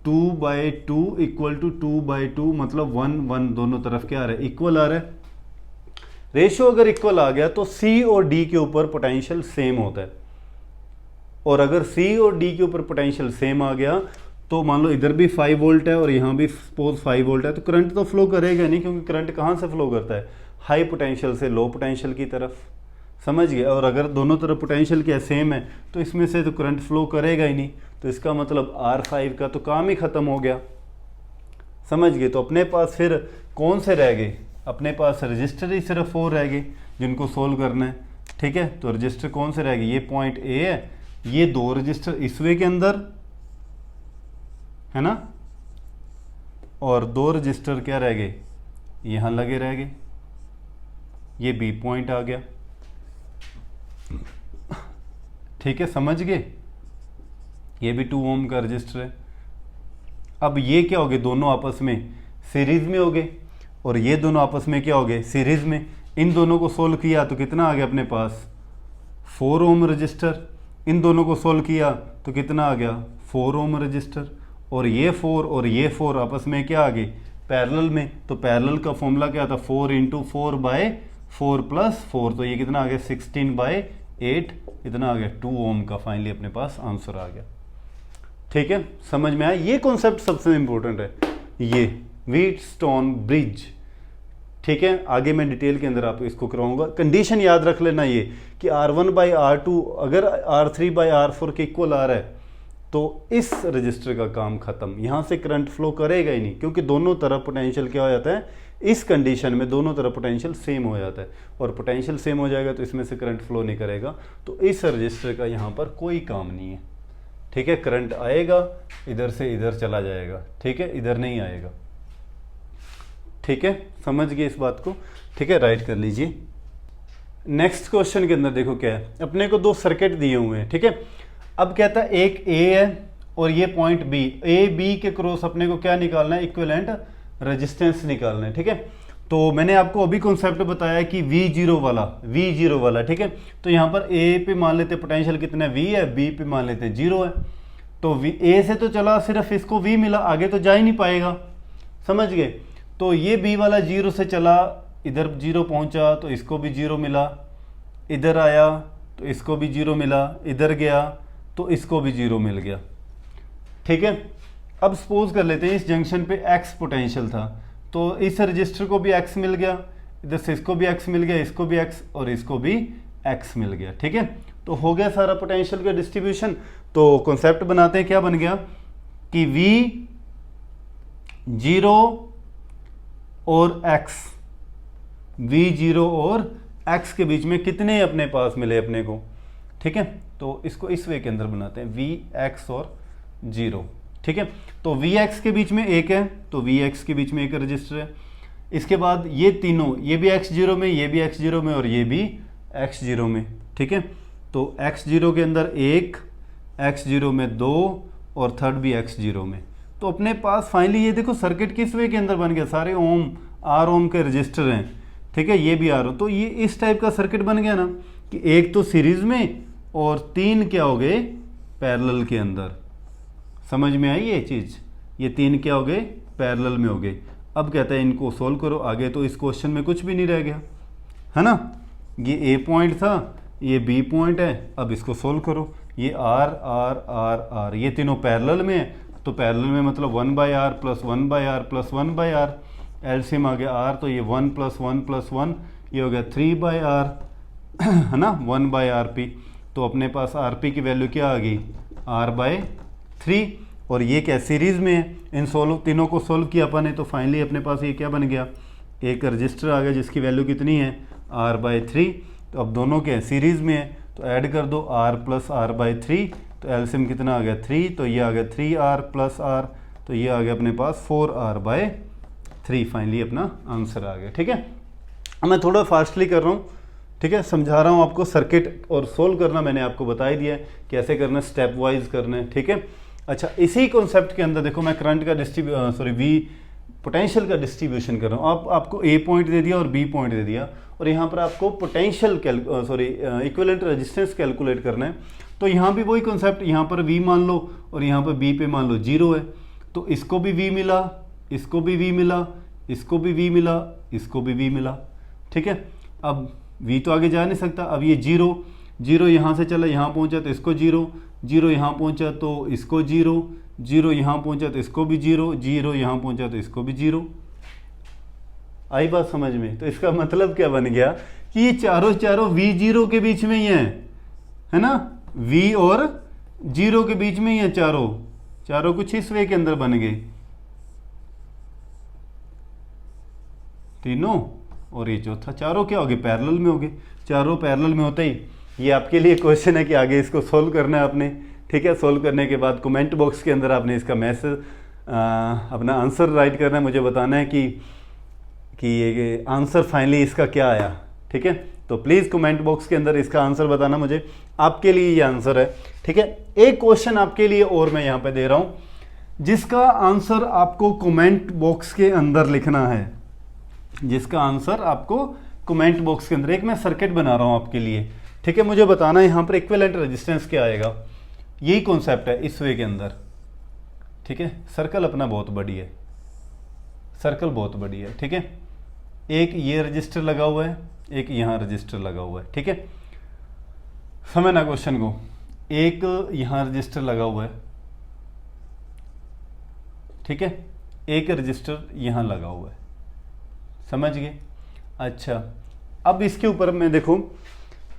2/2 इक्वल टू 2/2 मतलब 1 दोनों तरफ क्या आ रहा है, इक्वल आ रहा है। रेशियो अगर इक्वल आ गया तो सी और डी के ऊपर पोटेंशियल सेम होता है, और अगर सी और डी के ऊपर पोटेंशियल सेम आ गया तो मान लो इधर भी 5 वोल्ट है और यहाँ भी सपोज 5 वोल्ट है, तो करंट तो फ्लो करेगा नहीं, क्योंकि करंट कहाँ से फ्लो करता है, हाई पोटेंशियल से लो पोटेंशियल की तरफ, समझ गए। और अगर दोनों तरफ पोटेंशियल क्या सेम है तो इसमें से तो करंट फ्लो करेगा ही नहीं, तो इसका मतलब R5 का तो काम ही ख़त्म हो गया, समझ गए। तो अपने पास फिर कौन से रह गए, अपने पास रजिस्टर ही सिर्फ 4 रह गए जिनको सोल्व करना है, ठीक है। तो रजिस्टर कौन से रह गए, ये पॉइंट ए है, ये 2 रजिस्टर इस वे के अंदर है ना, और 2 रजिस्टर क्या रह गए, यहाँ लगे रह गए, ये बी पॉइंट आ गया, ठीक है, समझ गए। ये भी 2 ओम का रजिस्टर है। अब ये क्या हो गए, दोनों आपस में सीरीज में हो गए, और ये दोनों आपस में क्या हो गए, सीरीज में। इन दोनों को सोल्व किया तो कितना आ गया अपने पास, 4 ओम रजिस्टर। इन दोनों को सोल्व किया तो कितना आ गया, 4 ओम रजिस्टर। और ये 4 और ये 4 आपस में क्या आ गए, पैरेलल में। तो पैरेलल का फॉर्मूला क्या था, 4 × 4/4 + 4, तो ये कितना आ गया 16/8, इतना आ गया 2 ओम का फाइनली अपने पास आंसर आ गया, ठीक है, समझ में आया। ये कॉन्सेप्ट सबसे इंपॉर्टेंट है, ये व्हीटस्टोन ब्रिज, ठीक है। आगे मैं डिटेल के अंदर आपको इसको कराऊंगा। कंडीशन याद रख लेना ये कि R1/R2 अगर R3/R4 के इक्वल आ रहा है तो इस रजिस्टर का काम खत्म, यहाँ से करंट फ्लो करेगा ही नहीं, क्योंकि दोनों तरफ पोटेंशियल क्या हो जाता है, इस कंडीशन में दोनों तरफ पोटेंशियल सेम हो जाता है, और पोटेंशियल सेम हो जाएगा तो इसमें से करंट फ्लो नहीं करेगा, तो इस रजिस्टर का यहाँ पर कोई काम नहीं है, ठीक है। करंट आएगा इधर से इधर चला जाएगा, ठीक है, इधर नहीं आएगा, ठीक है, समझ गए इस बात को, ठीक है, राइट कर लीजिए। नेक्स्ट क्वेश्चन के अंदर देखो क्या है, अपने को 2 सर्किट दिए हुए हैं, ठीक है। अब कहता है एक ए है और ये पॉइंट बी, ए बी के क्रॉस अपने को क्या निकालना है, इक्विवेलेंट रेजिस्टेंस निकालना है, ठीक है। तो मैंने आपको अभी कॉन्सेप्ट बताया कि V0 वाला, ठीक है। तो यहाँ पर ए पे मान लेते पोटेंशियल कितना है, V है, बी पे मान लेते 0 है, तो ए से तो चला सिर्फ इसको V मिला, आगे तो जा ही नहीं पाएगा, समझ गए। तो ये बी वाला 0 से चला, इधर 0 पहुँचा तो इसको भी 0 मिला, इधर आया तो इसको भी 0 मिला, इधर गया तो इसको भी 0 मिल गया, ठीक है। अब सपोज कर लेते हैं इस जंक्शन पे x पोटेंशियल था, तो इस रजिस्टर को भी x मिल गया, इधर से इसको भी x मिल गया, इसको भी x और इसको भी x मिल गया, ठीक है। तो हो गया सारा पोटेंशियल का डिस्ट्रीब्यूशन। तो कॉन्सेप्ट बनाते हैं, क्या बन गया कि V0 और x, V0 और x के बीच में कितने अपने पास मिले अपने को, ठीक है। तो इसको इस वे के अंदर बनाते हैं, Vx और 0, ठीक है। तो Vx के बीच में एक है, तो Vx के बीच में एक रजिस्टर है। इसके बाद ये तीनों, ये भी x0 में, ये भी x0 में और ये भी x0 में, ठीक है। तो x0 के अंदर 1, x0 में 2 और थर्ड भी x0 में। तो अपने पास फाइनली ये देखो सर्किट किस वे के अंदर बन गया, सारे ओम R ओम के रजिस्टर हैं, ठीक है, ये भी R ओम। तो ये इस टाइप का सर्किट बन गया ना कि एक तो सीरीज में और 3 क्या हो गए पैरेलल के अंदर, समझ में आई ये चीज़, ये 3 क्या हो गए पैरेलल में हो गए। अब कहता है इनको सोल्व करो, आगे तो इस क्वेश्चन में कुछ भी नहीं रह गया, है ना। ये ए पॉइंट था, ये बी पॉइंट है, अब इसको सोल्व करो। ये R R R R ये तीनों पैरेलल में है, तो पैरेलल में मतलब 1/R + 1/R + 1/R, एलसीएम आ गया R, तो ये 1 + 1 + 1 ये हो गया 3/R, है ना, 1/RP। तो अपने पास RP की वैल्यू क्या आ गई, R/3, और ये क्या सीरीज़ में है, इन तीनों को सोल्व किया अपन ने, तो फाइनली अपने पास ये क्या बन गया, एक रजिस्टर आ गया जिसकी वैल्यू कितनी है R/3। तो अब दोनों के सीरीज़ में है, तो ऐड कर दो R + R/3, तो एलसीएम कितना आ गया 3, तो ये आ गया 3R + R, तो ये आ गया अपने पास 4R/3, फाइनली अपना आंसर आ गया, ठीक है। अब मैं थोड़ा फास्टली कर रहा हूँ, ठीक है, समझा रहा हूँ आपको। सर्किट और सोल्व करना मैंने आपको बता ही दिया है, कैसे करना है, स्टेप वाइज करना है, ठीक है। अच्छा, इसी कॉन्सेप्ट के अंदर देखो मैं करंट का पोटेंशियल का डिस्ट्रीब्यूशन कर रहा हूँ। आपको ए पॉइंट दे दिया और बी पॉइंट दे दिया, और यहाँ पर आपको पोटेंशियल इक्विवेलेंट रेजिस्टेंस कैलकुलेट करना है। तो यहाँ भी वही कॉन्सेप्ट, यहाँ पर V मान लो और यहाँ पर B पे मान लो 0 है, तो इसको भी v मिला, इसको भी v मिला, इसको भी v मिला, इसको भी v मिला। ठीक है, अब v तो आगे जा नहीं सकता। अब ये 0 0 यहाँ से चला यहाँ पहुँचा तो इसको 0, 0 यहाँ पहुँचा तो इसको 0, 0 यहाँ पहुँचा तो इसको भी 0, 0 यहाँ पहुँचा तो इसको भी 0। आई बात समझ में? तो इसका मतलब क्या बन गया कि ये चारों v0 के बीच में ही है ना, v और 0 के बीच में ही है चारों कुछ इस वे के अंदर बन गए तीनों, और ये चौथा, चारों क्या हो गए, पैरेलल में हो गए। चारों पैरेलल में होते ही ये आपके लिए क्वेश्चन है कि आगे इसको सोल्व करना है आपने। ठीक है, सोल्व करने के बाद कमेंट बॉक्स के अंदर आपने इसका मैसेज अपना आंसर राइट करना है, मुझे बताना है कि ये आंसर फाइनली इसका क्या आया। ठीक है, तो प्लीज़ कमेंट बॉक्स के अंदर इसका आंसर बताना मुझे, आपके लिए ये आंसर है। ठीक है, एक क्वेश्चन आपके लिए और मैं यहाँ पे दे रहा हूँ, जिसका आंसर आपको कमेंट बॉक्स के अंदर लिखना है, जिसका आंसर आपको कमेंट बॉक्स के अंदर, एक मैं सर्किट बना रहा हूँ आपके लिए। ठीक है, मुझे बताना है यहाँ पर इक्विवेलेंट रेजिस्टेंस क्या आएगा, यही कॉन्सेप्ट है इस वे के अंदर। ठीक है, सर्कल अपना बहुत बड़ी है, सर्कल बहुत बड़ी है। ठीक है, एक ये रजिस्टर लगा हुआ है, एक यहाँ रजिस्टर लगा हुआ है। ठीक है, समझना क्वेश्चन को, एक यहाँ रजिस्टर लगा हुआ है, ठीक है, एक रजिस्टर यहाँ लगा हुआ है, समझ गए? अच्छा, अब इसके ऊपर मैं देखो,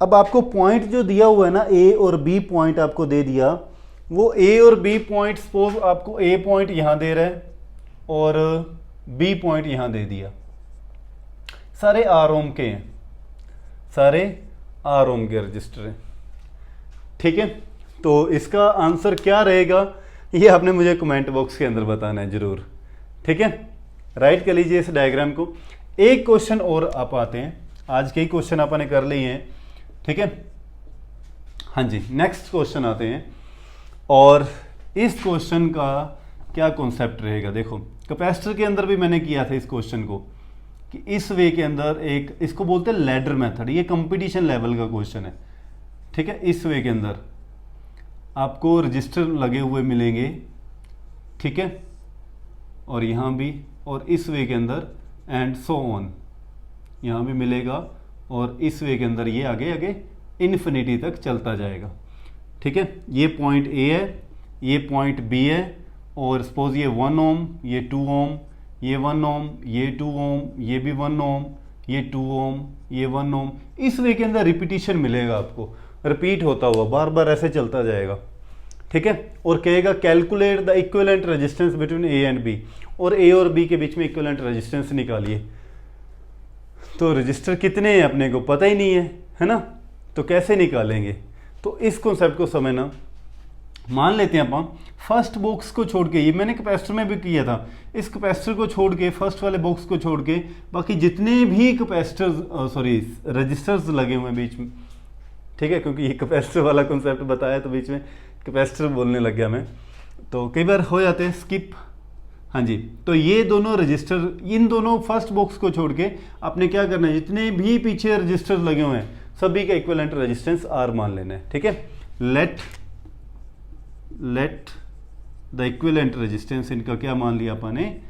अब आपको पॉइंट जो दिया हुआ है ना, ए और बी पॉइंट आपको दे दिया, वो ए और बी पॉइंट, सपोज आपको ए पॉइंट यहाँ दे रहा है और बी पॉइंट यहाँ दे दिया, सारे आर ओम के हैं, सारे आर ओम के रजिस्टर हैं। ठीक है, तो इसका आंसर क्या रहेगा ये आपने मुझे कमेंट बॉक्स के अंदर बताना है ज़रूर। ठीक है, राइट कर लीजिए इस डायग्राम को। एक क्वेश्चन और आप आते हैं, आज के ही क्वेश्चन आपने कर लिए हैं। ठीक है, हाँ जी, नेक्स्ट क्वेश्चन आते हैं, और इस क्वेश्चन का क्या कॉन्सेप्ट रहेगा। देखो, कैपेसिटर के अंदर भी मैंने किया था इस क्वेश्चन को, कि इस वे के अंदर एक, इसको बोलते हैं लैडर मेथड, ये कंपटीशन लेवल का क्वेश्चन है। ठीक है, इस वे के अंदर आपको रजिस्टर लगे हुए मिलेंगे, ठीक है, और यहाँ भी, और इस वे के अंदर एंड सो ऑन, यहाँ भी मिलेगा, और इस वे के अंदर ये आगे आगे इन्फिनिटी तक चलता जाएगा। ठीक है, ये पॉइंट ए है, ये पॉइंट बी है, और सपोज ये 1 ओम, ये 2 ओम, ये 1 ओम, ये 2 ओम, ये भी 1 ओम, ये 2 ओम, ये 1 ओम, इस वे के अंदर रिपीटिशन मिलेगा आपको, रिपीट होता हुआ बार बार ऐसे चलता जाएगा। ठीक है, और कहेगा calculate the equivalent resistance between A and B, और ए और बी के बीच में इक्विवेलेंट रेजिस्टेंस निकालिए। तो रजिस्टर कितने हैं अपने को पता ही नहीं है ना, तो कैसे निकालेंगे? तो इस कॉन्सेप्ट को समझना, मान लेते हैं अपन फर्स्ट बॉक्स को छोड़ के, ये मैंने कैपेसिटर में भी किया था, इस कैपेसिटर को छोड़ के, फर्स्ट वाले बॉक्स को छोड़ के, बाकी जितने भी कैपेसिटर्स रजिस्टर्स लगे हुए हैं बीच में, ठीक है, क्योंकि ये कैपेसिटर वाला कॉन्सेप्ट बताया तो बीच में कैपेसिटर बोलने लग गया मैं, तो कई बार हो जाते हैं स्किप। हाँ जी, तो ये दोनों रजिस्टर, इन दोनों फर्स्ट बॉक्स को छोड़ के आपने क्या करना है, जितने भी पीछे रजिस्टर लगे हुए हैं सभी का इक्विवेलेंट रेजिस्टेंस आर मान लेना है। ठीक है, लेट द इक्विवेलेंट रेजिस्टेंस, इनका क्या मान लिया आपने,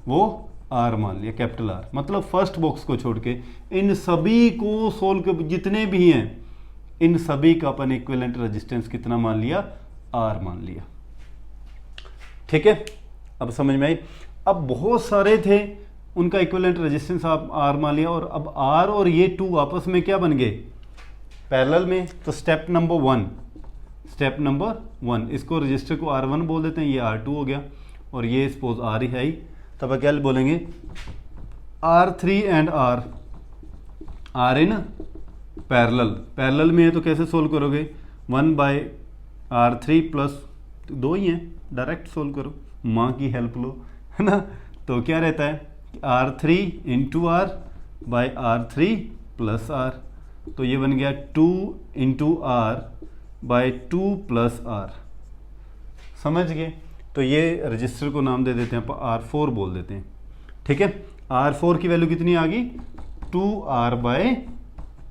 वो आर मान लिया, कैपिटल आर। मतलब फर्स्ट बॉक्स को छोड़ के इन सभी को सोल्व कर, जितने भी हैं इन सभी का अपन इक्विवेलेंट रेजिस्टेंस कितना मान लिया, आर मान लिया। ठीक है, अब समझ में आई। अब बहुत सारे थे, उनका इक्विवेलेंट रेजिस्टेंस आप आर मान लिया, और अब आर और ये 2 आपस में क्या बन गए, पैरेलल में। तो स्टेप नंबर 1, इसको रजिस्टर को R1 बोल देते हैं, ये R2 हो गया, और ये सपोज R ही है ही, तब क्या बोलेंगे R3 and R in parallel में है, तो कैसे सोल्व करोगे, 1/R3 प्लस 2 ही है, डायरेक्ट सोल्व करो, माँ की हेल्प लो, है ना। तो क्या रहता है R3 into R by R3 plus R, तो ये बन गया 2 into R by 2 plus R, समझ गए। तो ये रजिस्टर को नाम दे देते हैं R4 बोल देते हैं। ठीक है, R4 की वैल्यू कितनी आ गई, 2R बाई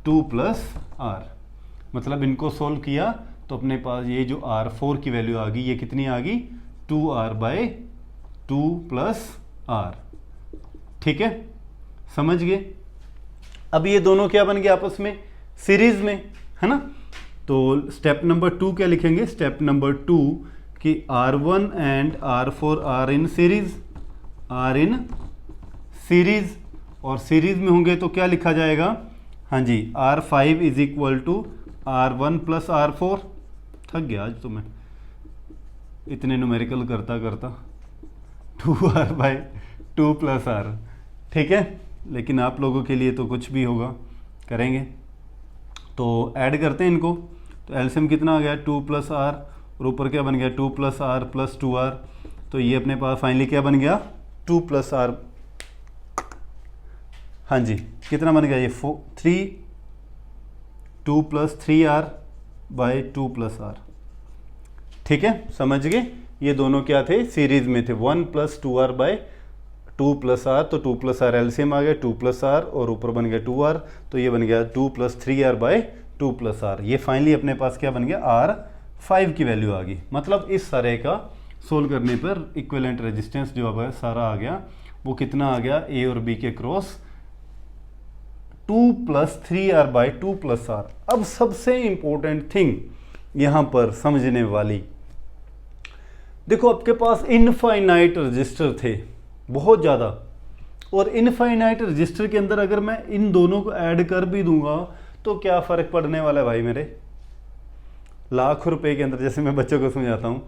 2 प्लस R। मतलब इनको सोल्व किया तो अपने पास ये जो R4 की वैल्यू आ गई, ये कितनी आ गई, 2R बाई 2 प्लस आर। ठीक है, समझ गए। अब ये दोनों क्या बन गए आपस में, सीरीज में, है ना। तो स्टेप नंबर 2 क्या लिखेंगे, स्टेप नंबर 2 कि R1 and R4 are in series, are in series, और सीरीज में होंगे तो क्या लिखा जाएगा, हाँ जी, R5 is equal to R1 plus R4। थक गया आज तो मैं इतने न्यूमेरिकल करता करता, 2R बाई 2 प्लस आर। ठीक है, लेकिन आप लोगों के लिए तो कुछ भी होगा, करेंगे। तो ऐड करते हैं इनको, तो एलसीएम कितना आ गया, 2 प्लस आर, और ऊपर क्या बन गया, 2 प्लस आर प्लस 2R। तो ये अपने पास फाइनली क्या बन गया, 2 प्लस आर, हाँ जी, कितना बन गया ये 2 plus 3R by 2 plus are. ठीक है, समझ गए। ये दोनों क्या थे, सीरीज में थे, 1 plus 2R by 2 plus are. तो 2 प्लस आर एलसीएम आ गया 2 प्लस आर, और ऊपर बन गया 2R, तो ये बन गया 2 plus 3R by 2 plus R. ये फाइनली अपने पास क्या बन गया, R5 की वैल्यू आ गई। मतलब इस सारे का सोल्व करने पर इक्विवेलेंट रेजिस्टेंस जो अब है सारा आ गया, वो कितना आ गया, ए और बी के cross 2 plus 3R by 2 plus R. अब सबसे इंपॉर्टेंट थिंग यहां पर समझने वाली, देखो आपके पास इनफाइनाइट रजिस्टर थे बहुत ज़्यादा, और इनफाइनाइट रजिस्टर के अंदर अगर मैं इन दोनों को ऐड कर भी दूंगा तो क्या फ़र्क पड़ने वाला है भाई मेरे, लाख रुपए के अंदर। जैसे मैं बच्चों को समझाता हूँ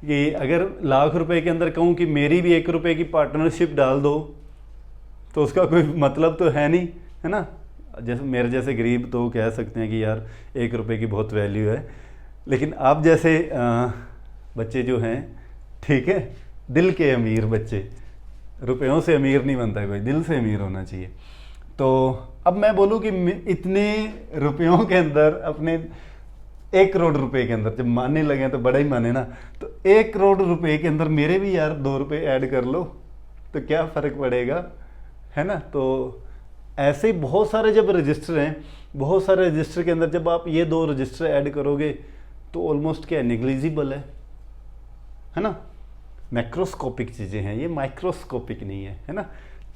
कि अगर लाख रुपए के अंदर कहूँ कि मेरी भी 1 रुपए की पार्टनरशिप डाल दो, तो उसका कोई मतलब तो है नहीं, है ना। जैसे मेरे जैसे गरीब तो कह सकते हैं कि यार 1 रुपए की बहुत वैल्यू है, लेकिन आप जैसे बच्चे जो हैं, ठीक है, दिल के अमीर बच्चे, रुपयों से अमीर नहीं बनता है कोई, दिल से अमीर होना चाहिए। तो अब मैं बोलूँ कि इतने रुपयों के अंदर अपने 1 करोड़ रुपए के अंदर जब मानने लगे तो बड़ा ही माने ना, तो 1 करोड़ रुपए के अंदर मेरे भी यार 2 रुपये ऐड कर लो तो क्या फ़र्क पड़ेगा, है ना। तो ऐसे ही बहुत सारे जब रजिस्टर हैं, बहुत सारे रजिस्टर के अंदर जब आप ये 2 रजिस्टर ऐड करोगे तो ऑलमोस्ट क्या नेग्लिजिबल है ना। मैक्रोस्कोपिक चीज़ें हैं ये, माइक्रोस्कोपिक नहीं है ना।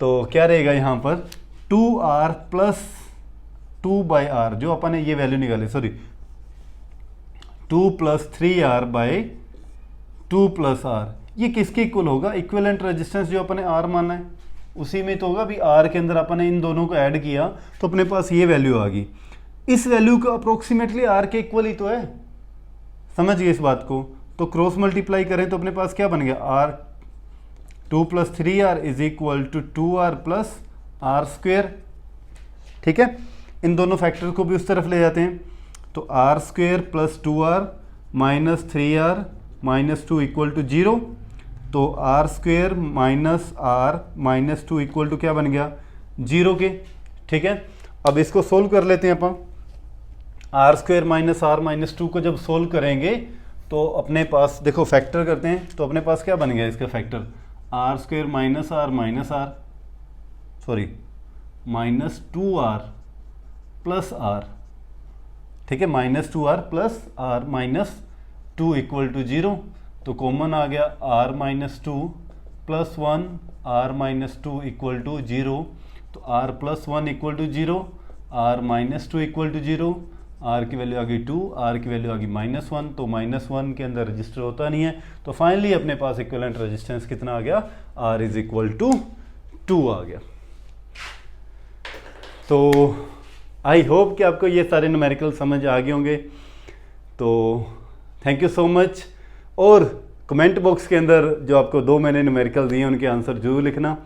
तो क्या रहेगा यहाँ पर 2R प्लस 2 बाई आर, जो अपन ने ये वैल्यू निकाली, sorry 2 plus 3R by 2 plus R, ये किसके इक्वल होगा, इक्विवेलेंट रेजिस्टेंस जो अपन ने R माना है उसी में तो होगा। अभी R के अंदर अपन ने इन दोनों को ऐड किया तो अपने पास ये वैल्यू आ गई। इस वैल्यू का अप्रोक्सीमेटली R के इक्वल ही तो है, समझ गए इस बात को। तो क्रॉस मल्टीप्लाई करें तो अपने पास क्या बन गया, R 2 plus 3R is equal to 2R plus R square. ठीक है, इन दोनों फैक्टर को भी उस तरफ ले जाते हैं, तो R square plus 2R minus 3R minus 2 equal to 0। तो R square minus R minus 2 equal to क्या बन गया, 0 के। ठीक है, अब इसको सोल्व कर लेते हैं अपन। R square minus R minus 2 को जब सोल्व करेंगे तो अपने पास देखो फैक्टर करते हैं, तो अपने पास क्या बन गया इसका factor, R square minus R sorry minus 2R plus R। ठीक है, minus 2R plus R minus 2 equal to 0। तो कॉमन आ गया R minus 2 plus 1 R minus 2 equal to 0। तो R plus 1 equal to 0, R minus 2 equal to 0, R की value आ गई 2, R की वैल्यू आ गई माइनस 1। तो माइनस 1 के अंदर रजिस्टर होता नहीं है, तो फाइनली अपने पास इक्विवेलेंट रेजिस्टेंस कितना आ गया, R इज इक्वल टू 2 आ गया। तो आई होप कि आपको ये सारे न्यूमेरिकल समझ आ गए होंगे। तो थैंक यू सो मच, और कमेंट बॉक्स के अंदर जो आपको 2 मैंने न्यूमेरिकल दिए उनके आंसर जरूर लिखना,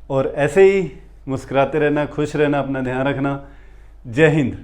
और ऐसे ही मुस्कुराते रहना, खुश रहना, अपना ध्यान रखना। जय हिंद।